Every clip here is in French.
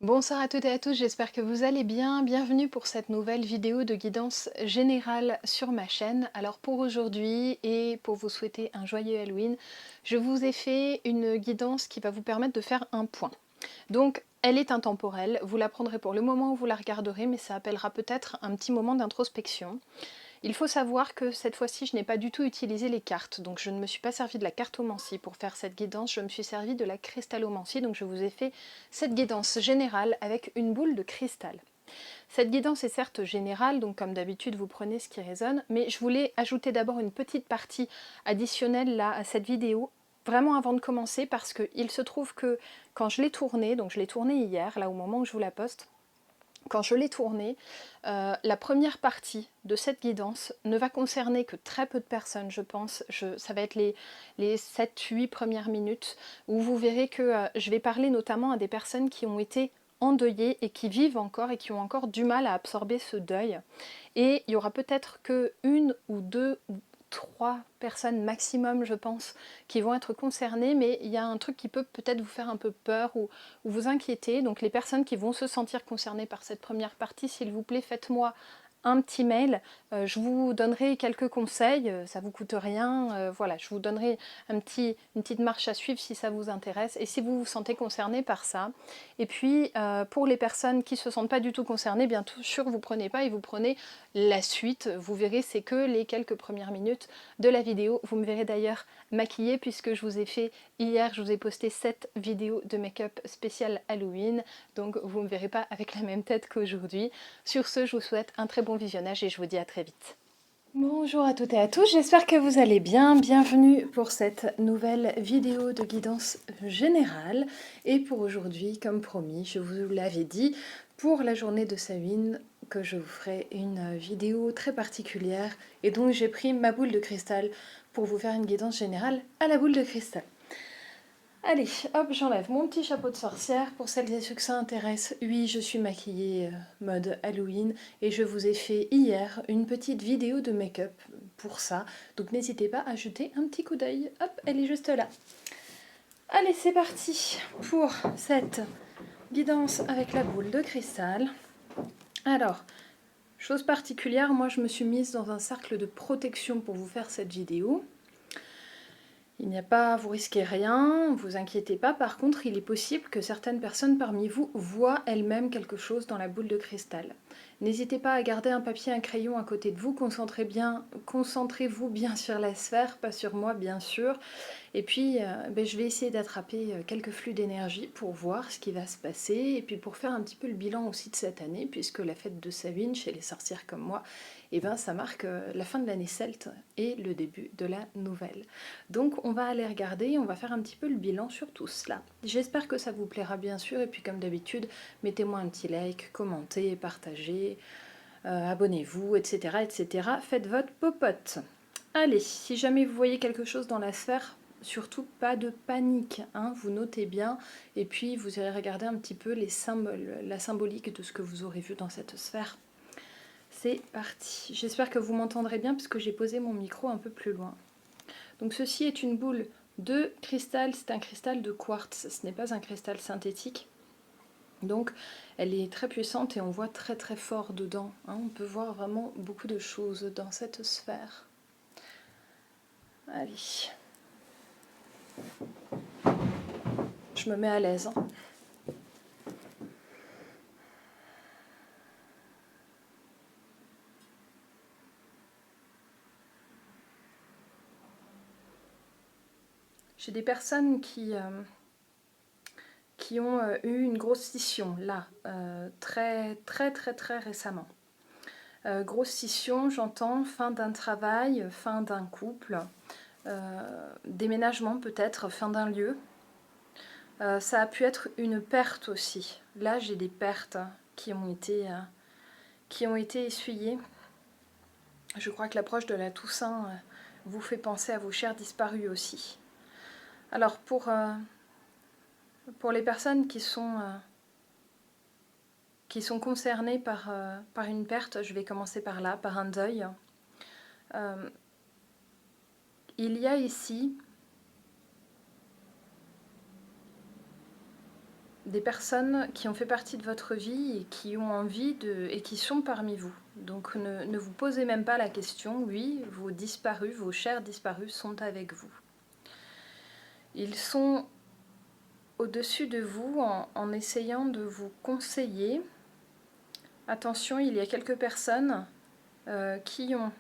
Bonsoir à toutes et à tous, j'espère que vous allez bien. Bienvenue pour cette nouvelle vidéo de guidance générale sur ma chaîne. Alors pour aujourd'hui et pour vous souhaiter un joyeux Halloween, je vous ai fait une guidance qui va vous permettre de faire un point. Donc elle est intemporelle, vous la prendrez pour le moment où vous la regarderez, mais ça appellera peut-être un petit moment d'introspection. Il faut savoir que cette fois-ci, je n'ai pas du tout utilisé les cartes, donc je ne me suis pas servi de la cartomancie pour faire cette guidance, je me suis servi de la cristallomancie, donc je vous ai fait cette guidance générale avec une boule de cristal. Cette guidance est certes générale, donc comme d'habitude vous prenez ce qui résonne, mais je voulais ajouter d'abord une petite partie additionnelle là à cette vidéo, vraiment avant de commencer, parce qu'il se trouve que quand je l'ai tournée, donc je l'ai tournée hier, là au moment où je vous la poste, quand je l'ai tournée, la première partie de cette guidance ne va concerner que très peu de personnes, je pense. Ça va être les 7-8 premières minutes, où vous verrez que je vais parler notamment à des personnes qui ont été endeuillées et qui vivent encore et qui ont encore du mal à absorber ce deuil. Et il y aura peut-être que une ou deux ou trois personnes maximum, je pense, qui vont être concernées, mais il y a un truc qui peut peut-être vous faire un peu peur ou vous inquiéter. Donc les personnes qui vont se sentir concernées par cette première partie, s'il vous plaît, faites-moi un petit mail, je vous donnerai quelques conseils, ça vous coûte rien, voilà, je vous donnerai une petite marche à suivre si ça vous intéresse et si vous vous sentez concerné par ça. Et puis pour les personnes qui ne se sentent pas du tout concernées, bien sûr vous prenez pas et vous prenez la suite, vous verrez c'est que les quelques premières minutes de la vidéo. Vous me verrez d'ailleurs maquillée puisque je vous ai fait hier, je vous ai posté 7 vidéos de make-up spécial Halloween, donc vous ne me verrez pas avec la même tête qu'aujourd'hui. Sur ce, je vous souhaite un très bon visionnage et je vous dis à très vite. Bonjour à toutes et à tous, j'espère que vous allez bien. Bienvenue pour cette nouvelle vidéo de guidance générale. Et pour aujourd'hui, comme promis, je vous l'avais dit, pour la journée de Samhain, que je vous ferai une vidéo très particulière. Et donc j'ai pris ma boule de cristal pour vous faire une guidance générale à la boule de cristal. Allez, hop, j'enlève mon petit chapeau de sorcière. Pour celles et ceux que ça intéresse, oui, je suis maquillée mode Halloween et je vous ai fait hier une petite vidéo de make-up pour ça. Donc n'hésitez pas à jeter un petit coup d'œil. Hop, elle est juste là. Allez, c'est parti pour cette guidance avec la boule de cristal. Alors, chose particulière, moi je me suis mise dans un cercle de protection pour vous faire cette vidéo. Il n'y a pas, vous risquez rien, vous inquiétez pas. Par contre, il est possible que certaines personnes parmi vous voient elles-mêmes quelque chose dans la boule de cristal. N'hésitez pas à garder un papier, un crayon à côté de vous. Concentrez-vous bien sur la sphère, pas sur moi bien sûr. Et puis, je vais essayer d'attraper quelques flux d'énergie pour voir ce qui va se passer. Et puis pour faire un petit peu le bilan aussi de cette année, puisque la fête de Samhain chez les sorcières comme moi, ça marque la fin de l'année celte et le début de la nouvelle. Donc on va aller regarder, on va faire un petit peu le bilan sur tout cela. J'espère que ça vous plaira bien sûr, et puis comme d'habitude, mettez-moi un petit like, commentez, partagez, abonnez-vous, etc., etc. Faites votre popote. Allez, si jamais vous voyez quelque chose dans la sphère, surtout pas de panique, hein, vous notez bien, et puis vous irez regarder un petit peu les symboles, la symbolique de ce que vous aurez vu dans cette sphère. C'est parti. J'espère que vous m'entendrez bien parce que j'ai posé mon micro un peu plus loin. Donc ceci est une boule de cristal, c'est un cristal de quartz, ce n'est pas un cristal synthétique. Donc elle est très puissante et on voit très très fort dedans, hein. On peut voir vraiment beaucoup de choses dans cette sphère. Allez. Je me mets à l'aise, hein. J'ai des personnes qui ont eu une grosse scission, là, très récemment. Grosse scission, j'entends, fin d'un travail, fin d'un couple, déménagement peut-être, fin d'un lieu. Ça a pu être une perte aussi. Là, j'ai des pertes qui ont été essuyées. Je crois que l'approche de la Toussaint vous fait penser à vos chers disparus aussi. Alors, pour les personnes qui sont concernées par une perte, je vais commencer par là, par un deuil. Il y a ici des personnes qui ont fait partie de votre vie et qui ont envie et qui sont parmi vous. Donc ne vous posez même pas la question, oui, vos disparus, vos chers disparus sont avec vous. Ils sont au-dessus de vous en essayant de vous conseiller. Attention, il y a quelques personnes qui ont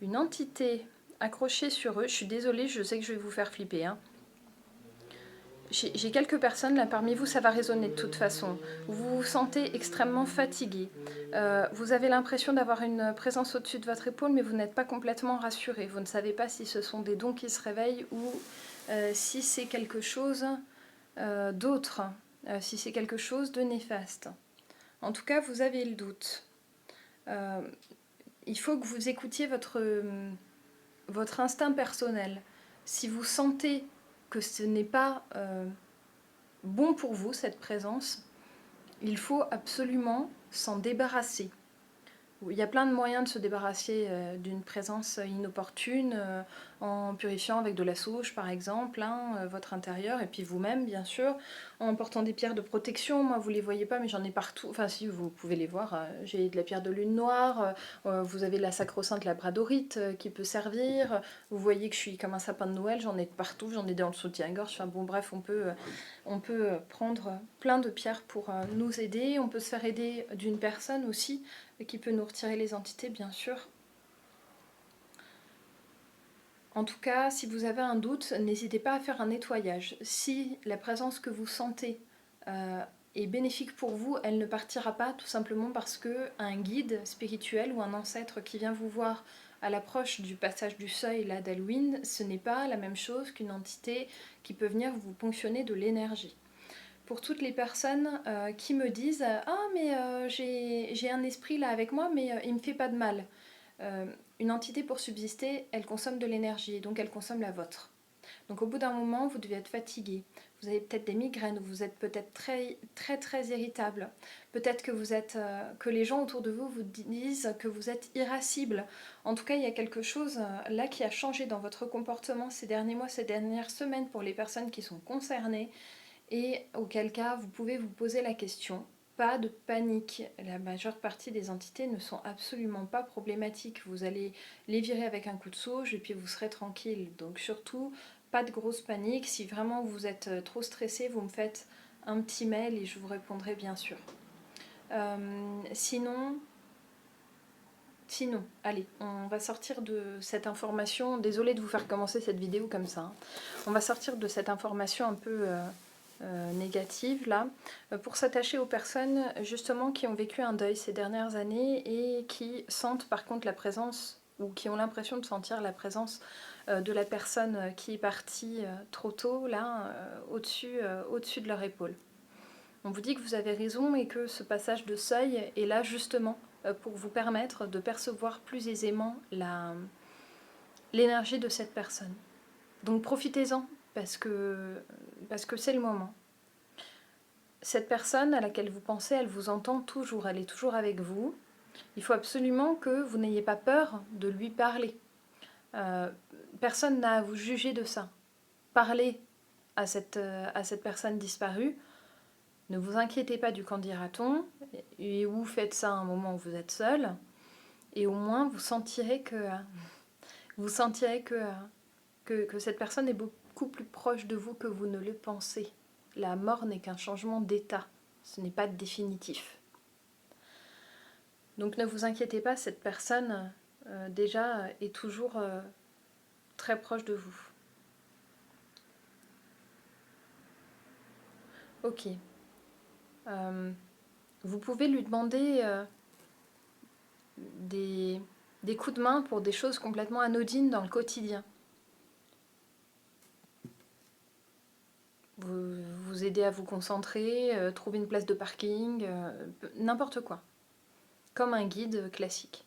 une entité accrochée sur eux. Je suis désolée, je sais que je vais vous faire flipper, hein. J'ai quelques personnes là parmi vous, ça va résonner de toute façon. Vous vous sentez extrêmement fatigué. Vous avez l'impression d'avoir une présence au-dessus de votre épaule, mais vous n'êtes pas complètement rassuré. Vous ne savez pas si ce sont des dons qui se réveillent ou si c'est quelque chose d'autre, si c'est quelque chose de néfaste. En tout cas, vous avez le doute. Il faut que vous écoutiez votre instinct personnel. Si vous sentez que ce n'est pas bon pour vous, cette présence, il faut absolument s'en débarrasser. Il y a plein de moyens de se débarrasser d'une présence inopportune, en purifiant avec de la sauge par exemple, votre intérieur, et puis vous-même bien sûr, en portant des pierres de protection. Moi vous les voyez pas mais j'en ai partout, enfin si vous pouvez les voir, j'ai de la pierre de lune noire, vous avez de la sacro-sainte labradorite qui peut servir, vous voyez que je suis comme un sapin de Noël, j'en ai partout, j'en ai dans le soutien-gorge, enfin bon bref, on peut prendre plein de pierres pour nous aider, on peut se faire aider d'une personne aussi, qui peut nous retirer les entités, bien sûr. En tout cas, si vous avez un doute, n'hésitez pas à faire un nettoyage. Si la présence que vous sentez est bénéfique pour vous, elle ne partira pas tout simplement parce qu'un guide spirituel ou un ancêtre qui vient vous voir à l'approche du passage du seuil là d'Halloween, ce n'est pas la même chose qu'une entité qui peut venir vous ponctionner de l'énergie. Pour toutes les personnes qui me disent « Ah, mais j'ai un esprit là avec moi, mais il ne me fait pas de mal. » Une entité pour subsister, elle consomme de l'énergie, donc elle consomme la vôtre. Donc au bout d'un moment, vous devez être fatigué. Vous avez peut-être des migraines, vous êtes peut-être très irritable. Peut-être que les gens autour de vous vous disent que vous êtes irascible. En tout cas, il y a quelque chose là qui a changé dans votre comportement ces derniers mois, ces dernières semaines pour les personnes qui sont concernées. Et auquel cas vous pouvez vous poser la question. Pas de panique, la majeure partie des entités ne sont absolument pas problématiques. Vous allez les virer avec un coup de sauge et puis vous serez tranquille. Donc surtout, pas de grosse panique. Si vraiment vous êtes trop stressé, vous me faites un petit mail et je vous répondrai bien sûr. Sinon, allez, on va sortir de cette information. Désolée de vous faire commencer cette vidéo comme ça. On va sortir de cette information un peu négative là, pour s'attacher aux personnes justement qui ont vécu un deuil ces dernières années et qui sentent par contre la présence ou qui ont l'impression de sentir la présence de la personne qui est partie trop tôt là, au-dessus de leur épaule. On vous dit que vous avez raison et que ce passage de seuil est là justement pour vous permettre de percevoir plus aisément l'énergie de cette personne. Donc profitez-en parce que c'est le moment. Cette personne à laquelle vous pensez, elle vous entend toujours, elle est toujours avec vous. Il faut absolument que vous n'ayez pas peur de lui parler. Personne n'a à vous juger de ça. Parlez à cette personne disparue. Ne vous inquiétez pas du qu'en dira-t-on, et vous faites ça à un moment où vous êtes seul, et au moins vous sentirez que cette personne est beaucoup plus proche de vous que vous ne le pensez. La mort n'est qu'un changement d'état, ce n'est pas définitif. Donc ne vous inquiétez pas, cette personne déjà est toujours très proche de vous. Ok. Vous pouvez lui demander des coups de main pour des choses complètement anodines dans le quotidien. Vous aider à vous concentrer, trouver une place de parking, n'importe quoi. Comme un guide classique.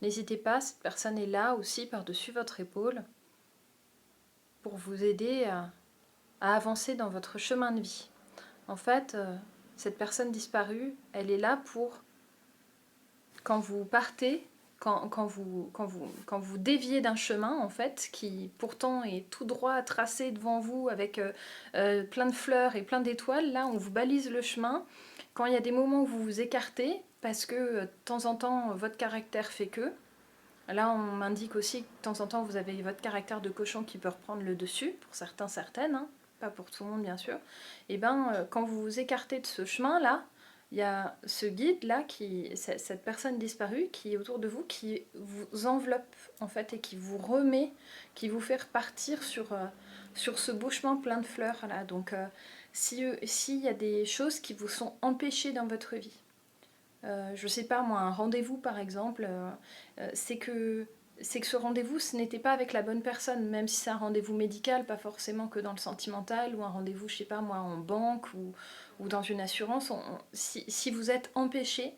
N'hésitez pas, cette personne est là aussi par-dessus votre épaule pour vous aider à avancer dans votre chemin de vie. En fait, cette personne disparue, elle est là pour, quand vous partez, quand vous déviez d'un chemin, en fait, qui pourtant est tout droit tracé devant vous avec plein de fleurs et plein d'étoiles, là, on vous balise le chemin. Quand il y a des moments où vous vous écartez, parce que de temps en temps, votre caractère fait que, là, on m'indique aussi que de temps en temps, vous avez votre caractère de cochon qui peut reprendre le dessus, pour certains, certaines, hein, pas pour tout le monde, bien sûr. Et bien, quand vous vous écartez de ce chemin-là, il y a ce guide-là, cette personne disparue, qui est autour de vous, qui vous enveloppe, en fait, et qui vous remet, qui vous fait repartir sur ce beau chemin plein de fleurs, là. Donc, s'il y a des choses qui vous sont empêchées dans votre vie, je sais pas moi, un rendez-vous par exemple, c'est que ce rendez-vous, ce n'était pas avec la bonne personne, même si c'est un rendez-vous médical, pas forcément que dans le sentimental, ou un rendez-vous, je sais pas moi, en banque ou dans une assurance. Si vous êtes empêché,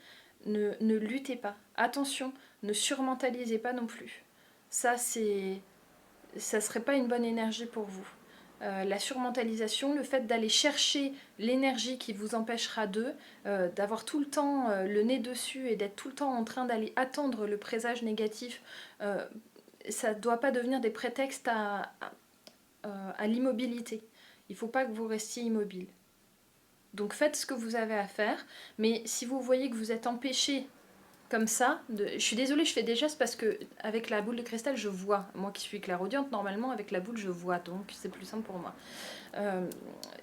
ne luttez pas. Attention, ne surmentalisez pas non plus. Ça, ça serait pas une bonne énergie pour vous. La surmentalisation, le fait d'aller chercher l'énergie qui vous empêchera d'avoir tout le temps le nez dessus et d'être tout le temps en train d'aller attendre le présage négatif, ça ne doit pas devenir des prétextes à l'immobilité. Il ne faut pas que vous restiez immobile. Donc faites ce que vous avez à faire, mais si vous voyez que vous êtes empêché comme ça, je suis désolée, je fais des gestes parce que avec la boule de cristal, je vois. Moi qui suis clairaudiente, normalement, avec la boule, je vois, donc c'est plus simple pour moi.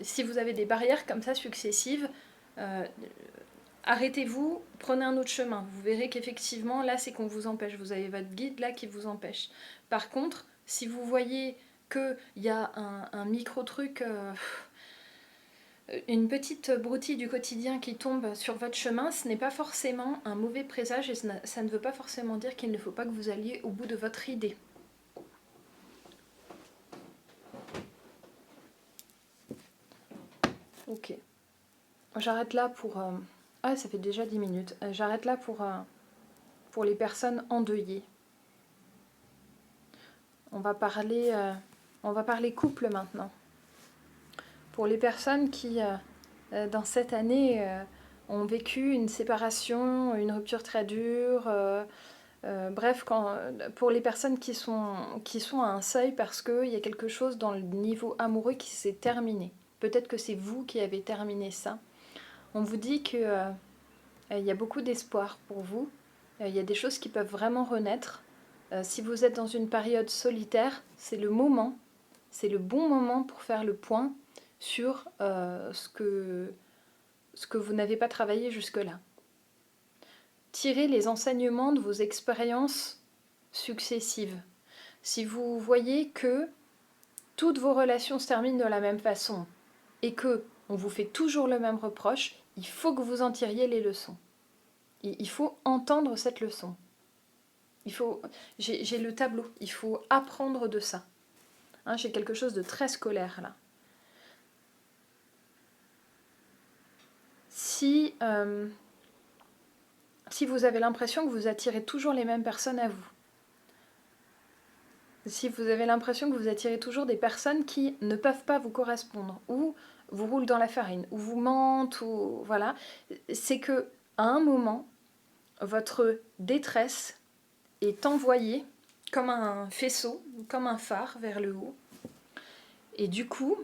Si vous avez des barrières comme ça successives, euh, arrêtez-vous, prenez un autre chemin. Vous verrez qu'effectivement, là, c'est qu'on vous empêche. Vous avez votre guide là qui vous empêche. Par contre, si vous voyez qu'il y a un micro-truc... une petite broutille du quotidien qui tombe sur votre chemin, ce n'est pas forcément un mauvais présage et ça ne veut pas forcément dire qu'il ne faut pas que vous alliez au bout de votre idée. Ok. J'arrête là pour... Ah, ça fait déjà 10 minutes. J'arrête là pour les personnes endeuillées. On va parler couple maintenant. Pour les personnes qui, dans cette année, ont vécu une séparation, une rupture très dure... bref, pour les personnes qui sont à un seuil parce qu'il y a quelque chose dans le niveau amoureux qui s'est terminé. Peut-être que c'est vous qui avez terminé ça. On vous dit qu'il y a beaucoup d'espoir pour vous. Il y a des choses qui peuvent vraiment renaître. Si vous êtes dans une période solitaire, c'est le moment, c'est le bon moment pour faire le point sur ce que vous n'avez pas travaillé jusque-là. Tirez les enseignements de vos expériences successives. Si vous voyez que toutes vos relations se terminent de la même façon et que on vous fait toujours le même reproche, il faut que vous en tiriez les leçons. Il faut entendre cette leçon. J'ai le tableau, il faut apprendre de ça. Hein, j'ai quelque chose de très scolaire là. Si vous avez l'impression que vous attirez toujours les mêmes personnes à vous, si vous avez l'impression que vous attirez toujours des personnes qui ne peuvent pas vous correspondre, ou vous roulent dans la farine, ou vous mentent, ou voilà, c'est que à un moment, votre détresse est envoyée comme un faisceau, comme un phare vers le haut. Et du coup,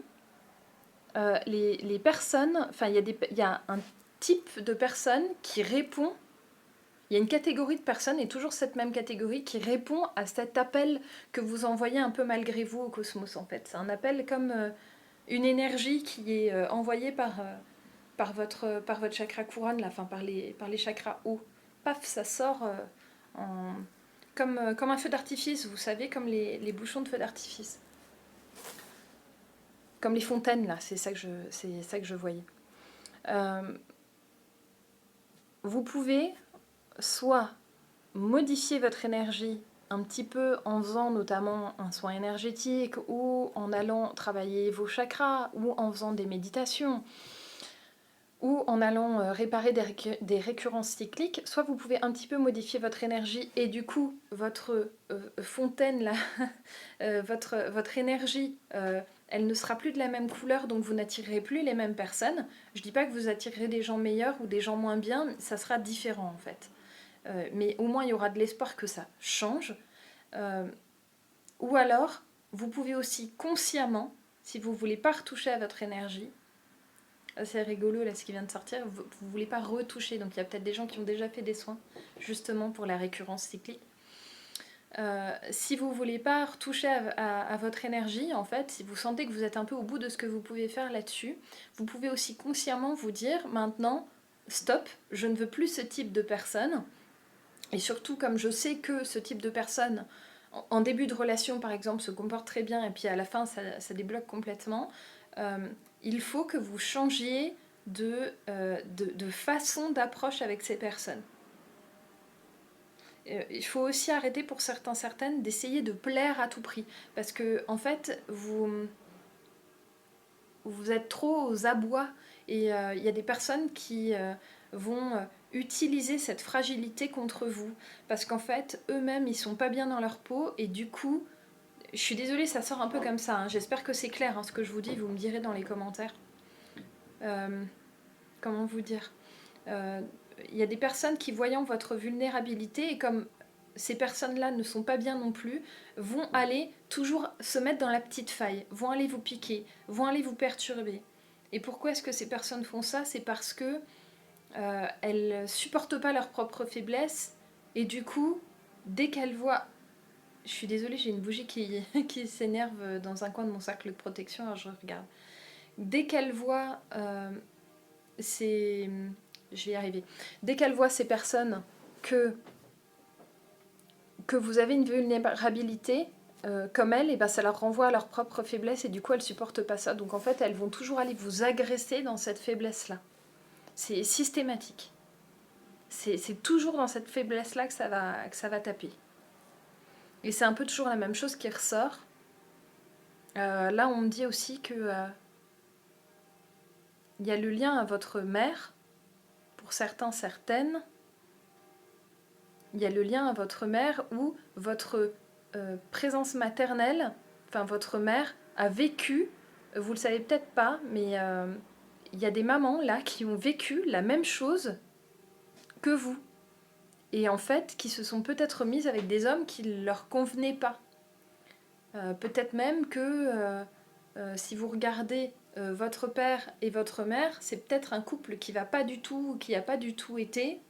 les personnes, enfin il y a un type de personne qui répond. Il y a une catégorie de personnes, et toujours cette même catégorie, qui répond à cet appel que vous envoyez un peu malgré vous au cosmos, en fait. C'est un appel comme une énergie qui est envoyée par votre chakra couronne, là, enfin, par les chakras hauts. Paf, ça sort comme un feu d'artifice, vous savez, comme les bouchons de feu d'artifice. Comme les fontaines, là, c'est ça que je voyais. Vous pouvez soit modifier votre énergie un petit peu en faisant notamment un soin énergétique ou en allant travailler vos chakras ou en faisant des méditations ou en allant réparer des récurrences cycliques, soit vous pouvez un petit peu modifier votre énergie et du coup votre fontaine, là, votre énergie, elle ne sera plus de la même couleur, donc vous n'attirerez plus les mêmes personnes. Je ne dis pas que vous attirerez des gens meilleurs ou des gens moins bien, ça sera différent en fait. mais au moins il y aura de l'espoir que ça change. Ou alors, vous pouvez aussi consciemment, si vous ne voulez pas retoucher à votre énergie, c'est rigolo là ce qui vient de sortir, vous ne voulez pas retoucher, donc il y a peut-être des gens qui ont déjà fait des soins justement pour la récurrence cyclique. Si vous ne voulez pas retoucher à votre énergie, en fait, si vous sentez que vous êtes un peu au bout de ce que vous pouvez faire là-dessus, vous pouvez aussi consciemment vous dire maintenant, stop, je ne veux plus ce type de personne. Et surtout, comme je sais que ce type de personne, en début de relation par exemple, se comporte très bien et puis à la fin ça débloque complètement, il faut que vous changiez de façon d'approche avec ces personnes. Il faut aussi arrêter pour certaines d'essayer de plaire à tout prix. Parce que, en fait, vous êtes trop aux abois. Et il y a des personnes qui vont utiliser cette fragilité contre vous. Parce qu'en fait, eux-mêmes, ils sont pas bien dans leur peau. Et du coup, je suis désolée, ça sort un peu comme ça. Hein. J'espère que c'est clair hein, ce que je vous dis. Vous me direz dans les commentaires. Comment vous dire il y a des personnes qui, voyant votre vulnérabilité, et comme ces personnes-là ne sont pas bien non plus, vont aller toujours se mettre dans la petite faille, vont aller vous piquer, vont aller vous perturber. Et pourquoi est-ce que ces personnes font ça? C'est parce que elles supportent pas leur propre faiblesse, et du coup, dès qu'elles voient... Je suis désolée, j'ai une bougie qui s'énerve dans un coin de mon cercle de protection, alors je regarde. Dès qu'elles voient ces... Je vais y arriver. Dès qu'elles voient ces personnes que vous avez une vulnérabilité comme elles, et ben ça leur renvoie à leur propre faiblesse et du coup elles supportent pas ça. Donc en fait elles vont toujours aller vous agresser dans cette faiblesse-là. C'est systématique. C'est toujours dans cette faiblesse-là que ça va taper. Et c'est un peu toujours la même chose qui ressort. Là on me dit aussi que il y a le lien à votre mère, pour certains, certaines. Il y a le lien à votre mère où votre présence maternelle, enfin votre mère, a vécu, vous le savez peut-être pas, mais il y a des mamans là qui ont vécu la même chose que vous. Et en fait, qui se sont peut-être mises avec des hommes qui ne leur convenaient pas. Peut-être même que si vous regardez votre père et votre mère, c'est peut-être un couple qui va pas du tout, qui n'a pas du tout été,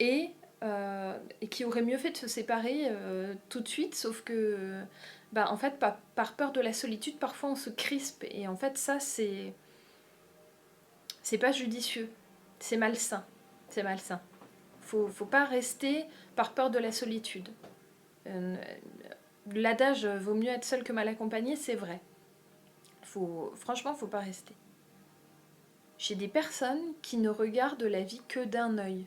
et qui aurait mieux fait de se séparer tout de suite, sauf que, en fait, par peur de la solitude, parfois on se crispe, et en fait, ça, c'est pas judicieux, c'est malsain, c'est malsain. Faut pas rester par peur de la solitude. L'adage vaut mieux être seul que mal accompagné, c'est vrai. Franchement, faut pas rester. J'ai des personnes qui ne regardent la vie que d'un œil.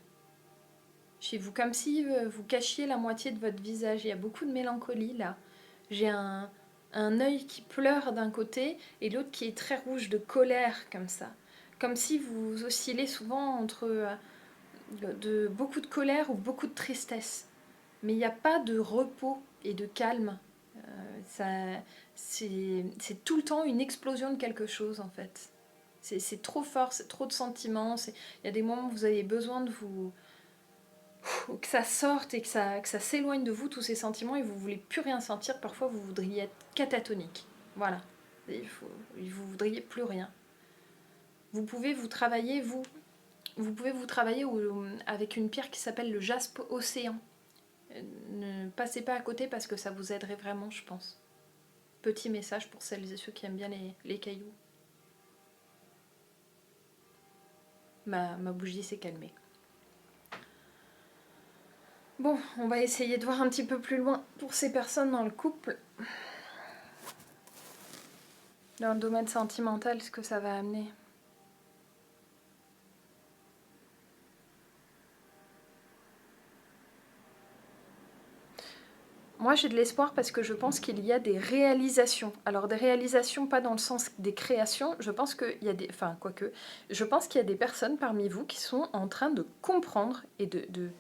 Chez vous, comme si vous cachiez la moitié de votre visage. Il y a beaucoup de mélancolie là. J'ai un œil qui pleure d'un côté et l'autre qui est très rouge de colère comme ça. Comme si vous oscillez souvent entre beaucoup de colère ou beaucoup de tristesse. Mais il n'y a pas de repos et de calme. C'est tout le temps une explosion de quelque chose en fait. C'est trop fort, c'est trop de sentiments. Il y a des moments où vous avez besoin de vous... que ça sorte et que ça s'éloigne de vous, tous ces sentiments, et vous voulez plus rien sentir. Parfois, vous voudriez être catatonique. Voilà. Vous voudriez plus rien. Vous pouvez vous travailler, avec une pierre qui s'appelle le jaspe océan. Ne passez pas à côté parce que ça vous aiderait vraiment, je pense. Petit message pour celles et ceux qui aiment bien les cailloux. Ma bougie s'est calmée. Bon, on va essayer de voir un petit peu plus loin pour ces personnes dans le couple. Dans le domaine sentimental, ce que ça va amener. Moi, j'ai de l'espoir parce que je pense qu'il y a des réalisations. Alors, des réalisations, pas dans le sens des créations. Je pense qu'il y a des... Enfin, quoique. Je pense qu'il y a des personnes parmi vous qui sont en train de comprendre et de...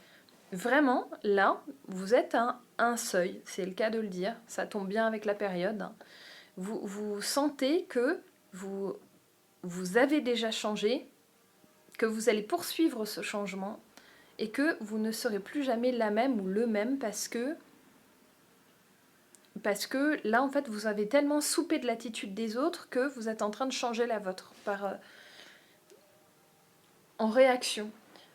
Vraiment, là, vous êtes à un seuil. C'est le cas de le dire. Ça tombe bien avec la période. Vous sentez que vous avez déjà changé, que vous allez poursuivre ce changement et que vous ne serez plus jamais la même ou le même parce que là, en fait, vous avez tellement soupé de l'attitude des autres que vous êtes en train de changer la vôtre en réaction.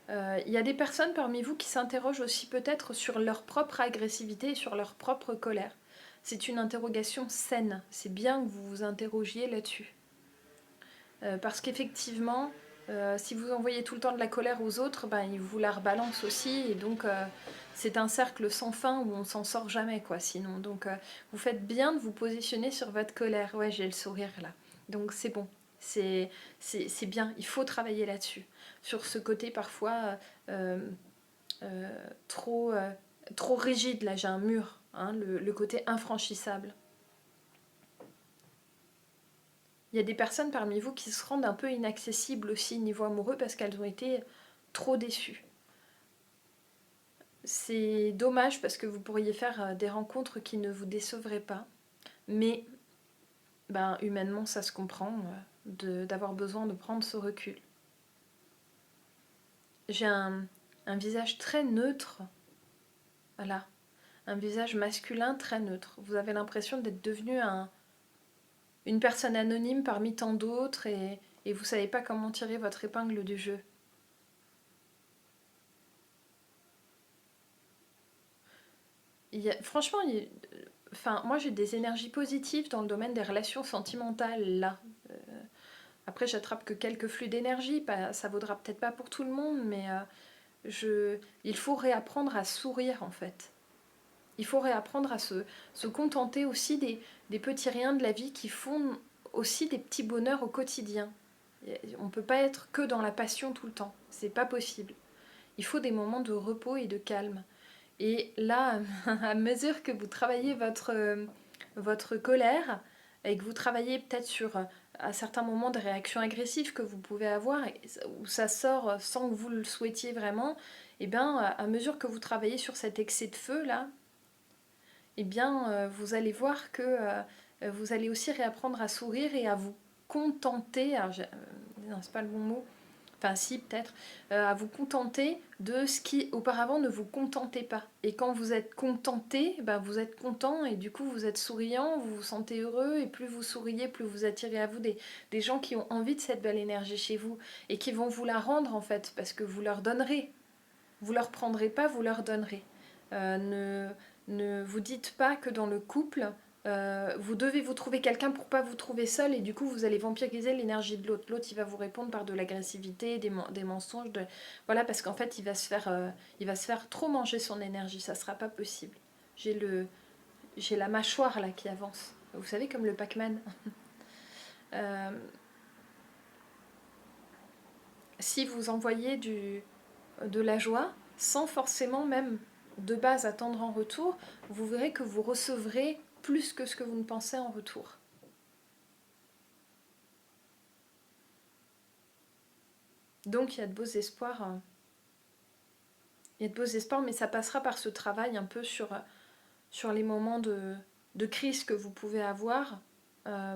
Il y a des personnes parmi vous qui s'interrogent aussi peut-être sur leur propre agressivité et sur leur propre colère. C'est une interrogation saine. C'est bien que vous vous interrogiez là-dessus. Parce qu'effectivement, si vous envoyez tout le temps de la colère aux autres, ben, ils vous la rebalancent aussi. Et donc, c'est un cercle sans fin où on s'en sort jamais, quoi, sinon. Donc, vous faites bien de vous positionner sur votre colère. Ouais, j'ai le sourire là. Donc, c'est bon. C'est bien. Il faut travailler là-dessus. Sur ce côté parfois trop, trop rigide. Là, j'ai un mur. Hein, le côté infranchissable. Il y a des personnes parmi vous qui se rendent un peu inaccessibles aussi niveau amoureux parce qu'elles ont été trop déçues. C'est dommage parce que vous pourriez faire des rencontres qui ne vous décevraient pas. Mais ben, humainement, ça se comprend d'avoir besoin de prendre ce recul. J'ai un visage très neutre. Voilà. Un visage masculin très neutre. Vous avez l'impression d'être devenu une personne anonyme parmi tant d'autres et vous ne savez pas comment tirer votre épingle du jeu. Franchement, enfin, moi j'ai des énergies positives dans le domaine des relations sentimentales là. Après, j'attrape que quelques flux d'énergie, ça vaudra peut-être pas pour tout le monde, mais il faut réapprendre à sourire en fait. Il faut réapprendre à se contenter aussi des petits riens de la vie qui font aussi des petits bonheurs au quotidien. On ne peut pas être que dans la passion tout le temps, c'est pas possible. Il faut des moments de repos et de calme. Et là, à mesure que vous travaillez votre colère et que vous travaillez peut-être sur à certains moments des réactions agressives que vous pouvez avoir, où ça sort sans que vous le souhaitiez vraiment, et bien à mesure que vous travaillez sur cet excès de feu là, et bien vous allez voir que vous allez aussi réapprendre à sourire et à vous contenter. Alors, non, c'est pas le bon mot. Enfin si peut-être, à vous contenter de ce qui auparavant ne vous contentait pas. Et quand vous êtes contenté, ben vous êtes content et du coup vous êtes souriant, vous vous sentez heureux et plus vous souriez, plus vous attirez à vous des gens qui ont envie de cette belle énergie chez vous et qui vont vous la rendre en fait parce que vous leur donnerez. Vous leur prendrez pas, vous leur donnerez. Ne vous dites pas que dans le couple, vous devez vous trouver quelqu'un pour pas vous trouver seul et du coup vous allez vampiriser l'énergie de l'autre. L'autre il va vous répondre par de l'agressivité, des mensonges, voilà parce qu'en fait il va se faire trop manger son énergie, ça sera pas possible. J'ai la mâchoire là qui avance. Vous savez comme le Pac-Man. Euh, si vous envoyez de la joie, sans forcément même de base attendre en retour, vous verrez que vous recevrez plus que ce que vous ne pensez en retour. Donc il y a de beaux espoirs. Il y a de beaux espoirs, mais ça passera par ce travail un peu sur les moments de crise que vous pouvez avoir,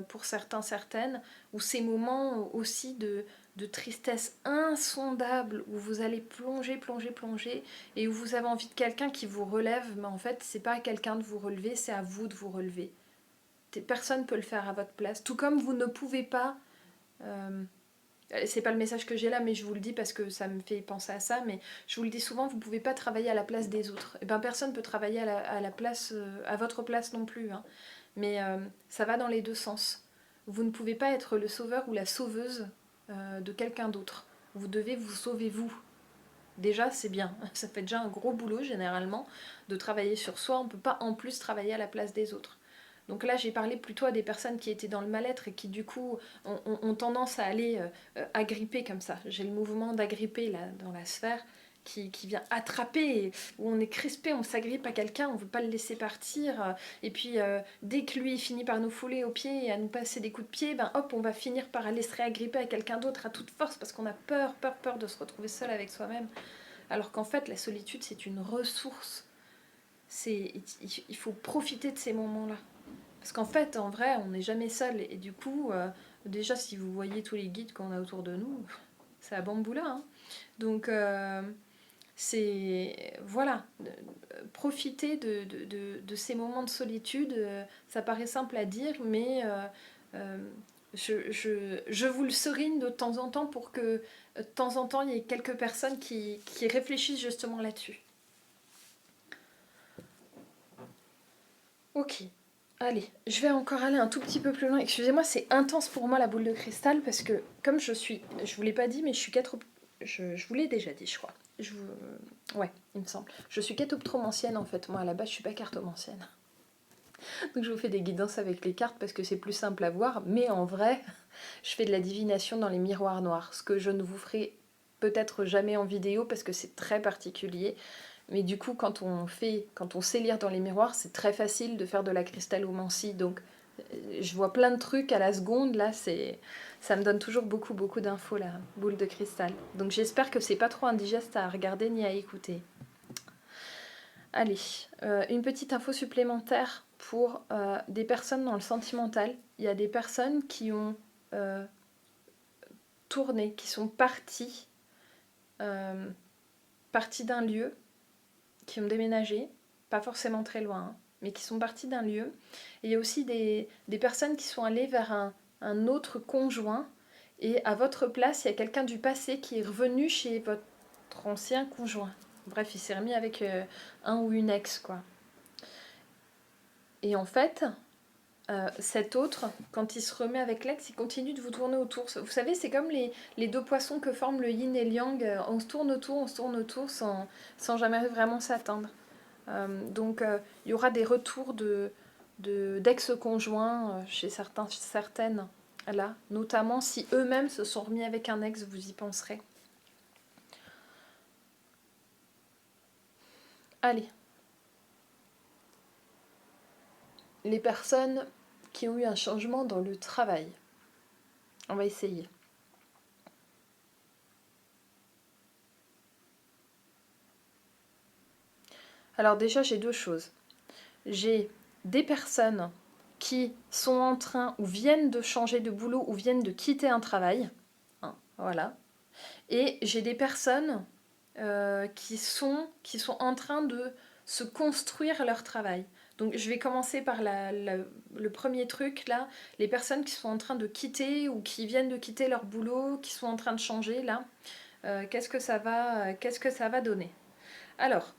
pour certains, certaines, ou ces moments aussi de tristesse insondable, où vous allez plonger, plonger, plonger, et où vous avez envie de quelqu'un qui vous relève, mais en fait, c'est pas à quelqu'un de vous relever, c'est à vous de vous relever. Personne ne peut le faire à votre place. Tout comme vous ne pouvez pas... c'est pas le message que j'ai là, mais je vous le dis parce que ça me fait penser à ça, mais je vous le dis souvent, vous pouvez pas travailler à la place des autres. Et ben personne peut travailler à la place, à votre place non plus. Hein. Mais ça va dans les deux sens. Vous ne pouvez pas être le sauveur ou la sauveuse de quelqu'un d'autre. Vous devez vous sauver vous. Déjà, c'est bien. Ça fait déjà un gros boulot généralement de travailler sur soi. On ne peut pas en plus travailler à la place des autres. Donc là, j'ai parlé plutôt à des personnes qui étaient dans le mal-être et qui du coup ont tendance à aller agripper comme ça. J'ai le mouvement d'agripper là dans la sphère qui vient attraper, où on est crispé, on s'agrippe à quelqu'un, on ne veut pas le laisser partir. Et puis dès que lui finit par nous fouler aux pieds et à nous passer des coups de pied, ben hop, on va finir par aller se réagripper à quelqu'un d'autre à toute force parce qu'on a peur, peur, peur de se retrouver seul avec soi-même. Alors qu'en fait, la solitude, c'est une ressource. Il faut profiter de ces moments-là. Parce qu'en fait, en vrai, on n'est jamais seul. Et du coup, déjà, si vous voyez tous les guides qu'on a autour de nous, c'est à bamboula. Hein. Donc, C'est... Voilà, profiter de ces moments de solitude. Ça paraît simple à dire, mais euh, je vous le serine de temps en temps pour que de temps en temps il y ait quelques personnes qui réfléchissent justement là-dessus. Ok, allez, je vais encore aller un tout petit peu plus loin. Excusez-moi, c'est intense pour moi la boule de cristal parce que comme je vous l'ai pas dit, mais je suis je vous l'ai déjà dit, je crois. Ouais, il me semble. Je suis catoptromancienne en fait. Moi à la base, je suis pas cartomancienne. Donc je vous fais des guidances avec les cartes parce que c'est plus simple à voir. Mais en vrai, je fais de la divination dans les miroirs noirs, ce que je ne vous ferai peut-être jamais en vidéo parce que c'est très particulier. Mais du coup, quand on sait lire dans les miroirs, c'est très facile de faire de la cristallomancie. Donc, je vois plein de trucs à la seconde. Là, ça me donne toujours beaucoup d'infos, la boule de cristal. Donc, j'espère que c'est pas trop indigeste à regarder ni à écouter. Allez, une petite info supplémentaire pour des personnes dans le sentimental. Il y a des personnes qui ont tourné, qui sont parties d'un lieu, qui ont déménagé, pas forcément très loin, hein, mais qui sont partis d'un lieu. Et il y a aussi des personnes qui sont allées vers un autre conjoint, et à votre place, il y a quelqu'un du passé qui est revenu chez votre ancien conjoint. Bref, il s'est remis avec un ou une ex, quoi. Et en fait, cet autre, quand il se remet avec l'ex, il continue de vous tourner autour. Vous savez, c'est comme les deux poissons que forment le yin et le yang. On se tourne autour sans jamais vraiment s'atteindre. Donc il y aura des retours d'ex-conjoints chez certaines, là, notamment si eux-mêmes se sont remis avec un ex, vous y penserez. Allez. Les personnes qui ont eu un changement dans le travail. On va essayer. Alors déjà, j'ai deux choses. J'ai des personnes qui sont en train ou viennent de changer de boulot ou viennent de quitter un travail. Hein, voilà. Et j'ai des personnes qui sont en train de se construire leur travail. Donc je vais commencer par le premier truc là, les personnes qui sont en train de quitter ou qui viennent de quitter leur boulot, qui sont en train de changer là, qu'est-ce que ça va donner? Alors,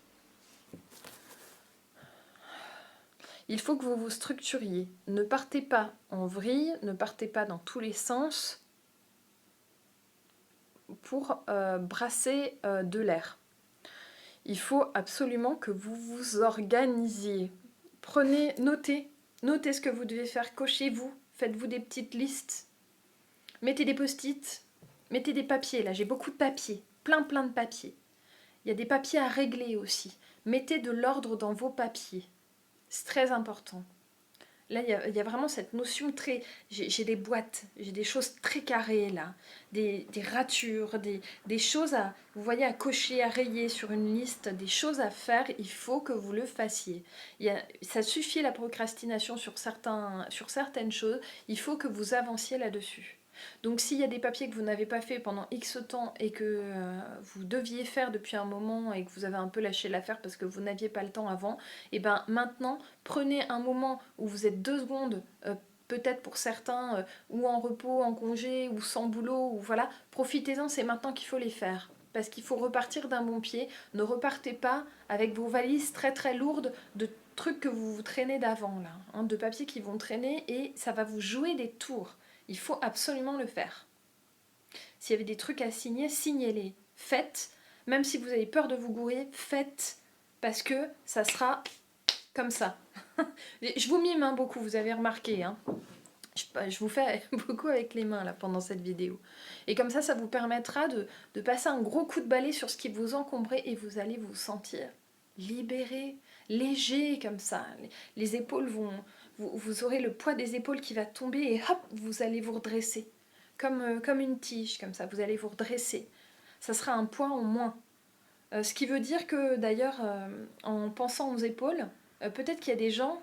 il faut que vous vous structuriez. Ne partez pas en vrille, ne partez pas dans tous les sens pour brasser de l'air. Il faut absolument que vous vous organisiez. Notez ce que vous devez faire, cochez-vous, faites-vous des petites listes, mettez des post-it, mettez des papiers, là j'ai beaucoup de papiers, plein de papiers. Il y a des papiers à régler aussi. Mettez de l'ordre dans vos papiers, c'est très important. Là, il y a vraiment cette notion très... J'ai des boîtes, j'ai des choses très carrées là, des ratures, des choses à, vous voyez, à cocher, à rayer sur une liste, des choses à faire, il faut que vous le fassiez. Ça suffit la procrastination sur certaines choses, il faut que vous avanciez là-dessus. Donc s'il y a des papiers que vous n'avez pas fait pendant X temps et que vous deviez faire depuis un moment et que vous avez un peu lâché l'affaire parce que vous n'aviez pas le temps avant, et ben maintenant prenez un moment où vous êtes 2 secondes, peut-être pour certains, ou en repos, en congé, ou sans boulot, ou voilà, profitez-en, c'est maintenant qu'il faut les faire. Parce qu'il faut repartir d'un bon pied. Ne repartez pas avec vos valises très lourdes de trucs que vous traînez d'avant, là, hein, de papiers qui vont traîner et ça va vous jouer des tours. Il faut absolument le faire. S'il y avait des trucs à signer, signez-les. Faites. Même si vous avez peur de vous gourer, faites. Parce que ça sera comme ça. Je vous mime hein, beaucoup, vous avez remarqué. Hein. Je vous fais beaucoup avec les mains là, pendant cette vidéo. Et comme ça vous permettra de passer un gros coup de balai sur ce qui vous encombrait et vous allez vous sentir libéré, léger comme ça. Les épaules vont... Vous aurez le poids des épaules qui va tomber et hop, vous allez vous redresser. Comme une tige, comme ça, vous allez vous redresser. Ça sera un poids en moins. Ce qui veut dire que d'ailleurs, en pensant aux épaules, peut-être qu'il y a des gens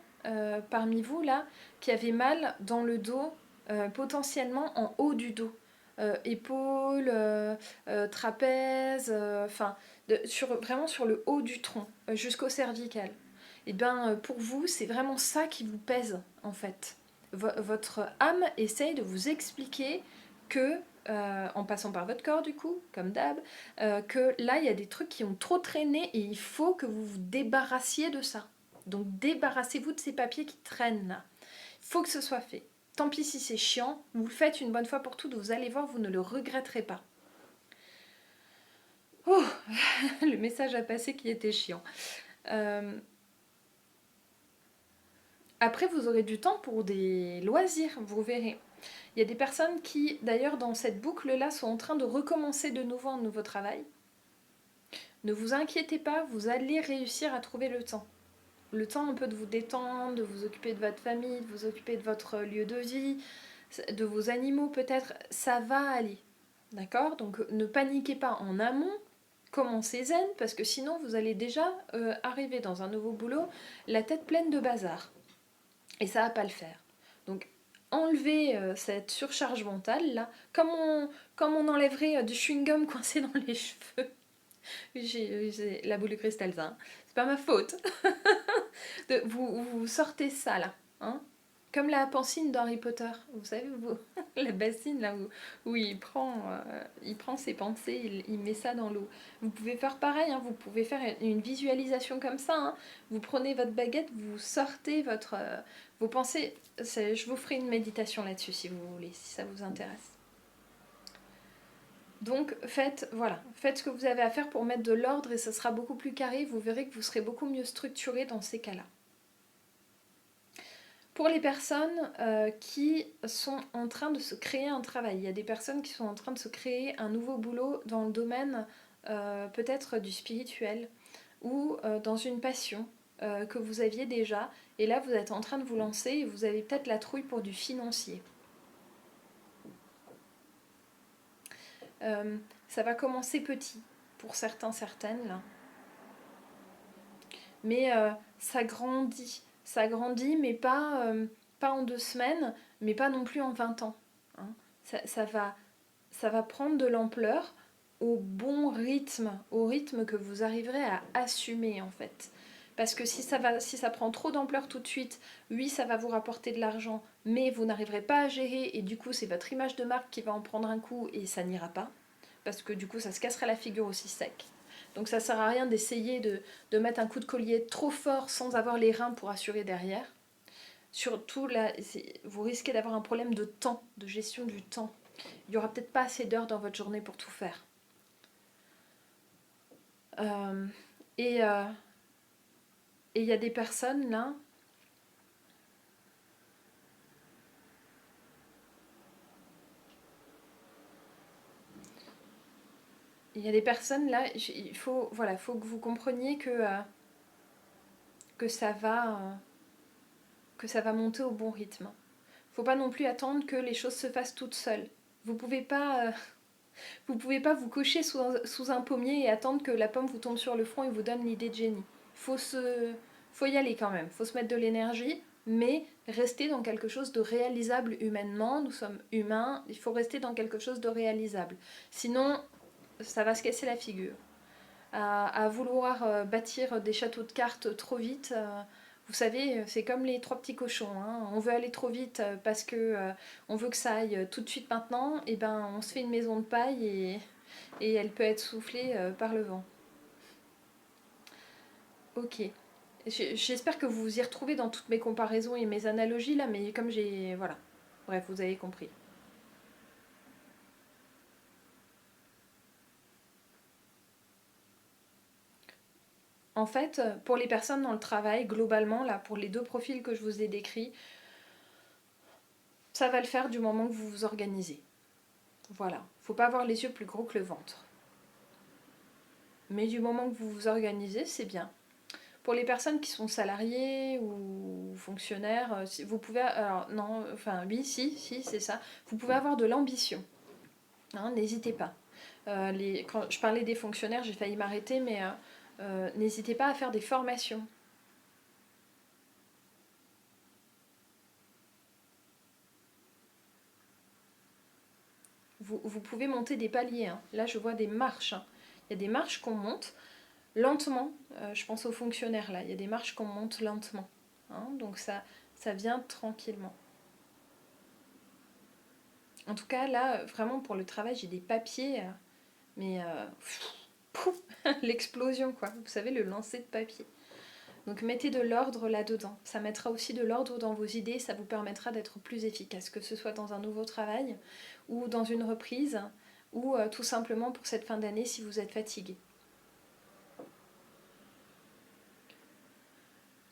parmi vous là qui avaient mal dans le dos, potentiellement en haut du dos. épaules, trapèze, enfin, vraiment sur le haut du tronc, jusqu'au cervical. Et bien, pour vous, c'est vraiment ça qui vous pèse, en fait. Votre âme essaye de vous expliquer que, en passant par votre corps, du coup, comme d'hab, que là, il y a des trucs qui ont trop traîné et il faut que vous vous débarrassiez de ça. Donc, débarrassez-vous de ces papiers qui traînent là. Il faut que ce soit fait. Tant pis si c'est chiant, vous le faites une bonne fois pour toutes, vous allez voir, vous ne le regretterez pas. Oh, le message a passé qui était chiant. Après, vous aurez du temps pour des loisirs, vous verrez. Il y a des personnes qui, d'ailleurs, dans cette boucle-là, sont en train de recommencer de nouveau un nouveau travail. Ne vous inquiétez pas, vous allez réussir à trouver le temps. Le temps un peu de vous détendre, de vous occuper de votre famille, de vous occuper de votre lieu de vie, de vos animaux peut-être, ça va aller. D'accord? Donc ne paniquez pas en amont, commencez zen, parce que sinon vous allez déjà arriver dans un nouveau boulot la tête pleine de bazar. Et ça va pas le faire. Donc enlevez cette surcharge mentale là, comme on enlèverait du chewing-gum coincé dans les cheveux. J'ai la boule de cristal, ça. Hein. C'est pas ma faute. Vous sortez ça là. Hein, comme la pancine d'Harry Potter. Vous savez, la bassine là où il prend ses pensées, il met ça dans l'eau. Vous pouvez faire pareil, hein, vous pouvez faire une visualisation comme ça. Hein. Vous prenez votre baguette, vous sortez vos pensées. Je vous ferai une méditation là-dessus si vous voulez, si ça vous intéresse. Donc faites ce que vous avez à faire pour mettre de l'ordre et ça sera beaucoup plus carré. Vous verrez que vous serez beaucoup mieux structuré dans ces cas-là. Pour les personnes qui sont en train de se créer un travail, il y a des personnes qui sont en train de se créer un nouveau boulot dans le domaine peut-être du spirituel ou dans une passion que vous aviez déjà. Et là, vous êtes en train de vous lancer et vous avez peut-être la trouille pour du financier. Ça va commencer petit pour certains, certaines là. Mais ça grandit. Ça grandit, mais pas en 2 semaines, mais pas non plus en 20 ans. Hein. Ça va prendre de l'ampleur au bon rythme, au rythme que vous arriverez à assumer en fait. Parce que si ça prend trop d'ampleur tout de suite, oui, ça va vous rapporter de l'argent, mais vous n'arriverez pas à gérer et du coup, c'est votre image de marque qui va en prendre un coup et ça n'ira pas. Parce que du coup, ça se cassera la figure aussi sec. Donc ça sert à rien d'essayer de mettre un coup de collier trop fort sans avoir les reins pour assurer derrière. Surtout là, vous risquez d'avoir un problème de temps, de gestion du temps. Il n'y aura peut-être pas assez d'heures dans votre journée pour tout faire. Et il y a des personnes là. Il y a des personnes là, faut que vous compreniez que ça va monter au bon rythme. Faut pas non plus attendre que les choses se fassent toutes seules. Vous pouvez pas vous cocher sous un pommier et attendre que la pomme vous tombe sur le front et vous donne l'idée de génie. Faut y aller quand même. Faut se mettre de l'énergie, mais rester dans quelque chose de réalisable humainement. Nous sommes humains. Il faut rester dans quelque chose de réalisable. Sinon, ça va se casser la figure. À vouloir bâtir des châteaux de cartes trop vite. Vous savez, c'est comme les 3 petits cochons. Hein. On veut aller trop vite parce que on veut que ça aille tout de suite maintenant. Et ben, on se fait une maison de paille et elle peut être soufflée par le vent. Ok. J'espère que vous vous y retrouvez dans toutes mes comparaisons et mes analogies là, mais comme j'ai... Voilà. Bref, vous avez compris. En fait, pour les personnes dans le travail, globalement, là, pour les 2 profils que je vous ai décrits, ça va le faire du moment que vous vous organisez. Voilà. Faut pas avoir les yeux plus gros que le ventre. Mais du moment que vous vous organisez, c'est bien. Pour les personnes qui sont salariées ou fonctionnaires, vous pouvez... Alors, non, enfin, oui, si, c'est ça. Vous pouvez avoir de l'ambition. Hein, n'hésitez pas. Quand je parlais des fonctionnaires, j'ai failli m'arrêter, mais n'hésitez pas à faire des formations. vous pouvez monter des paliers. Hein. Là, je vois des marches. Hein. Il y a des marches qu'on monte lentement. Je pense aux fonctionnaires, là. Il y a des marches qu'on monte lentement. Hein. Donc, ça vient tranquillement. En tout cas, là, vraiment, pour le travail, j'ai des papiers, mais l'explosion, quoi. Vous savez, le lancer de papier. Donc, mettez de l'ordre là-dedans. Ça mettra aussi de l'ordre dans vos idées, ça vous permettra d'être plus efficace, que ce soit dans un nouveau travail, ou dans une reprise, ou tout simplement pour cette fin d'année si vous êtes fatigué.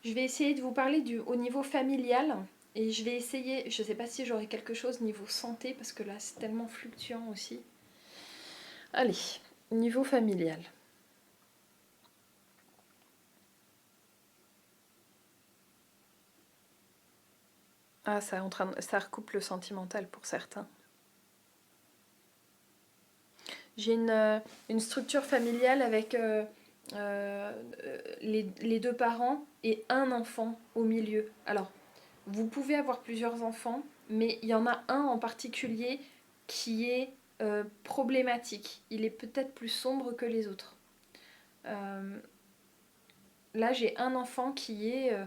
Je vais essayer de vous parler au niveau familial. Et je vais essayer, je ne sais pas si j'aurai quelque chose niveau santé, parce que là c'est tellement fluctuant aussi. Allez, niveau familial. Ah, ça recoupe le sentimental pour certains. J'ai une structure familiale avec les deux parents et un enfant au milieu. Alors, vous pouvez avoir plusieurs enfants, mais il y en a un en particulier qui est problématique. Il est peut-être plus sombre que les autres. Là, j'ai un enfant qui est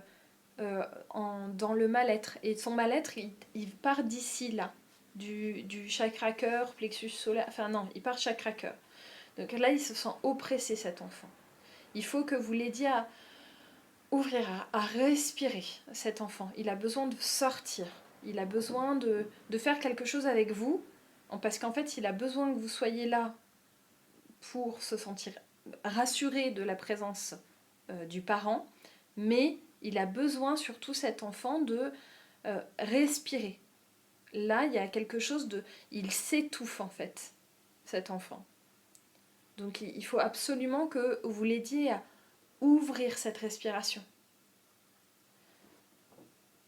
dans le mal-être. Et son mal-être, il part d'ici, là. Du chakra cœur, plexus solaire. Enfin non, il part chakra cœur. Donc là, il se sent oppressé, cet enfant. Il faut que vous l'aidiez à ouvrir, à respirer, cet enfant. Il a besoin de sortir. Il a besoin de faire quelque chose avec vous. Parce qu'en fait, il a besoin que vous soyez là pour se sentir rassuré de la présence du parent. Mais il a besoin, surtout cet enfant, de respirer. Là, il y a quelque chose de... Il s'étouffe, en fait, cet enfant. Donc il faut absolument que vous l'aidiez à ouvrir cette respiration.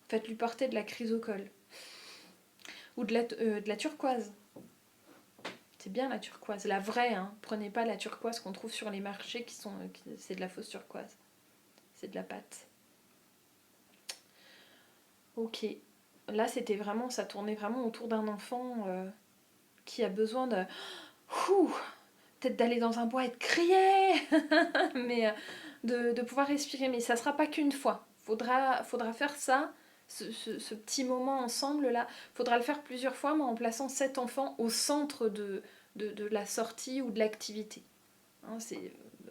Faites-lui porter de la chrysocole. Ou de la turquoise. C'est bien la turquoise. La vraie, hein. Prenez pas la turquoise qu'on trouve sur les marchés c'est de la fausse turquoise. C'est de la pâte. Ok. Là, ça tournait vraiment autour d'un enfant qui a besoin de... peut-être d'aller dans un bois et de crier, mais de pouvoir respirer. Mais ça ne sera pas qu'une fois. Faudra faire ça, ce petit moment ensemble là. Faudra le faire plusieurs fois, mais en plaçant cet enfant au centre de la sortie ou de l'activité. Hein,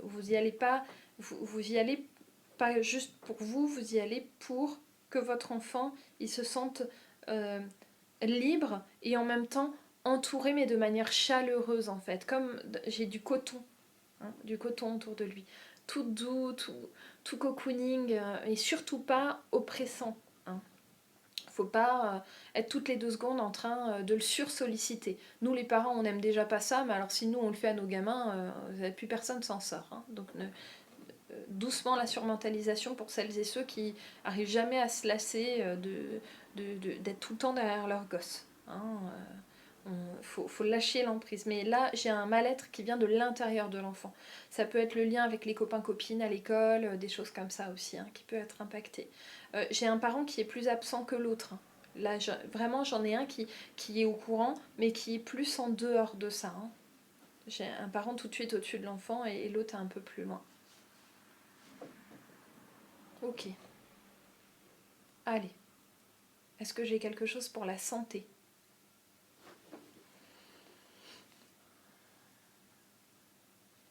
vous y allez pas, vous y allez pas juste pour vous, vous y allez pour que votre enfant il se sente libre et en même temps entouré, mais de manière chaleureuse en fait, comme j'ai du coton, hein, du coton autour de lui, tout doux, tout cocooning, et surtout pas oppressant. Hein. Faut pas être toutes les 2 secondes en train de le sursolliciter. Nous les parents on aime déjà pas ça, mais alors si nous on le fait à nos gamins, plus personne s'en sort. Hein. Donc doucement la surmentalisation pour celles et ceux qui arrivent jamais à se lasser d'être tout le temps derrière leur gosse. Hein. Faut lâcher l'emprise. Mais là, j'ai un mal-être qui vient de l'intérieur de l'enfant. Ça peut être le lien avec les copains-copines à l'école, des choses comme ça aussi, hein, qui peut être impacté. J'ai un parent qui est plus absent que l'autre. Hein. Là, vraiment, j'en ai un qui est au courant, mais qui est plus en dehors de ça. Hein. J'ai un parent tout de suite au-dessus de l'enfant et l'autre un peu plus loin. Ok. Allez. Est-ce que j'ai quelque chose pour la santé ?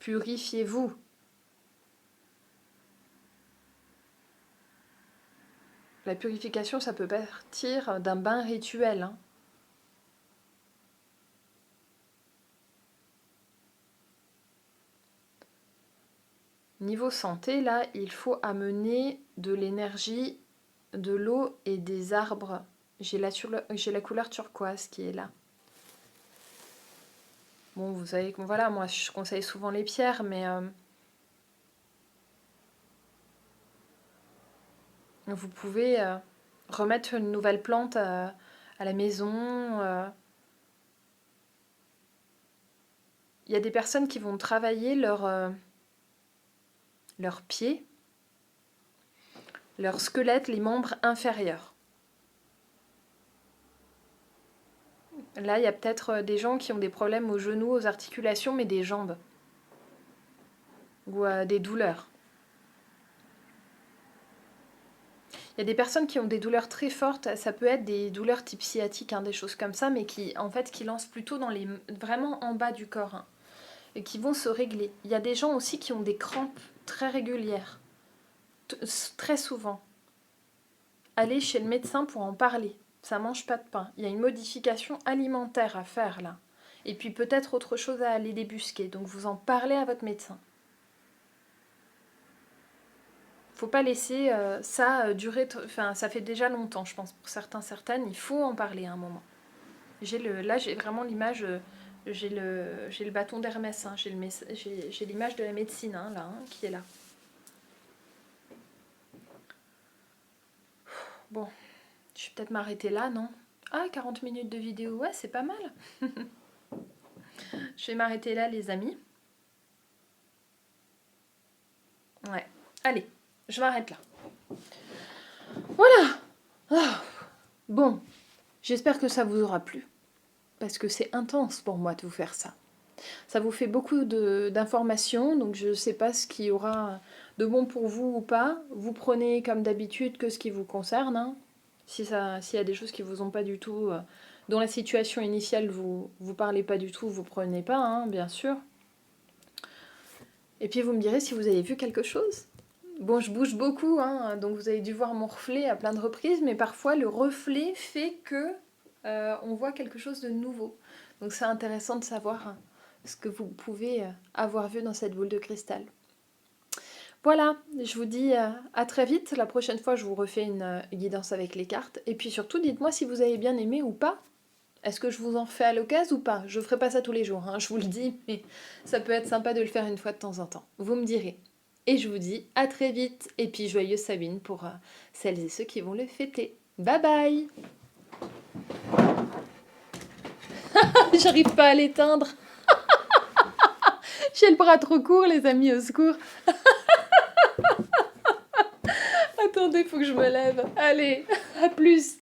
Purifiez-vous. La purification, ça peut partir d'un bain rituel. Hein. Niveau santé, là, il faut amener de l'énergie, de l'eau et des arbres. J'ai la couleur turquoise qui est là. Bon, vous savez que voilà, moi je conseille souvent les pierres, mais vous pouvez remettre une nouvelle plante à la maison. Il y a des personnes qui vont travailler leurs pieds, leur squelette, les membres inférieurs. Là, il y a peut-être des gens qui ont des problèmes aux genoux, aux articulations, mais des jambes. Ou des douleurs. Il y a des personnes qui ont des douleurs très fortes, ça peut être des douleurs type sciatique, hein, des choses comme ça, mais qui en fait qui lancent plutôt vraiment en bas du corps, hein, et qui vont se régler. Il y a des gens aussi qui ont des crampes très régulières, très souvent. Allez chez le médecin pour en parler. Ça mange pas de pain. Il y a une modification alimentaire à faire là. Et puis peut-être autre chose à aller débusquer. Donc vous en parlez à votre médecin. Faut pas laisser ça durer. Enfin, ça fait déjà longtemps, je pense, pour certains, certaines. Il faut en parler à un moment. Là, j'ai vraiment l'image. J'ai le bâton d'Hermès. Hein, j'ai l'image de la médecine hein, là, hein, qui est là. Bon, je vais peut-être m'arrêter là, non? Ah, 40 minutes de vidéo, ouais, c'est pas mal. Je vais m'arrêter là, les amis. Ouais, allez, je m'arrête là. Voilà. Ah. Bon, j'espère que ça vous aura plu. Parce que c'est intense pour moi de vous faire ça. Ça vous fait beaucoup d'informations, donc je ne sais pas ce qu'il y aura de bon pour vous ou pas. Vous prenez comme d'habitude que ce qui vous concerne. Hein. S'il y a des choses qui vous ont pas du tout, dont la situation initiale vous parlez pas du tout, vous prenez pas, hein, bien sûr. Et puis vous me direz si vous avez vu quelque chose. Bon, je bouge beaucoup, hein, donc vous avez dû voir mon reflet à plein de reprises, mais parfois le reflet fait que on voit quelque chose de nouveau. Donc c'est intéressant de savoir ce que vous pouvez avoir vu dans cette boule de cristal. Voilà, je vous dis à très vite. La prochaine fois, je vous refais une guidance avec les cartes. Et puis surtout, dites-moi si vous avez bien aimé ou pas. Est-ce que je vous en refais à l'occasion ou pas? Je ne ferai pas ça tous les jours, hein, je vous le dis, mais ça peut être sympa de le faire une fois de temps en temps. Vous me direz. Et je vous dis à très vite. Et puis joyeuse Sabine pour celles et ceux qui vont le fêter. Bye bye. J'arrive pas à l'éteindre. J'ai le bras trop court, les amis, au secours. Attendez, faut que je me lève. Allez, à plus.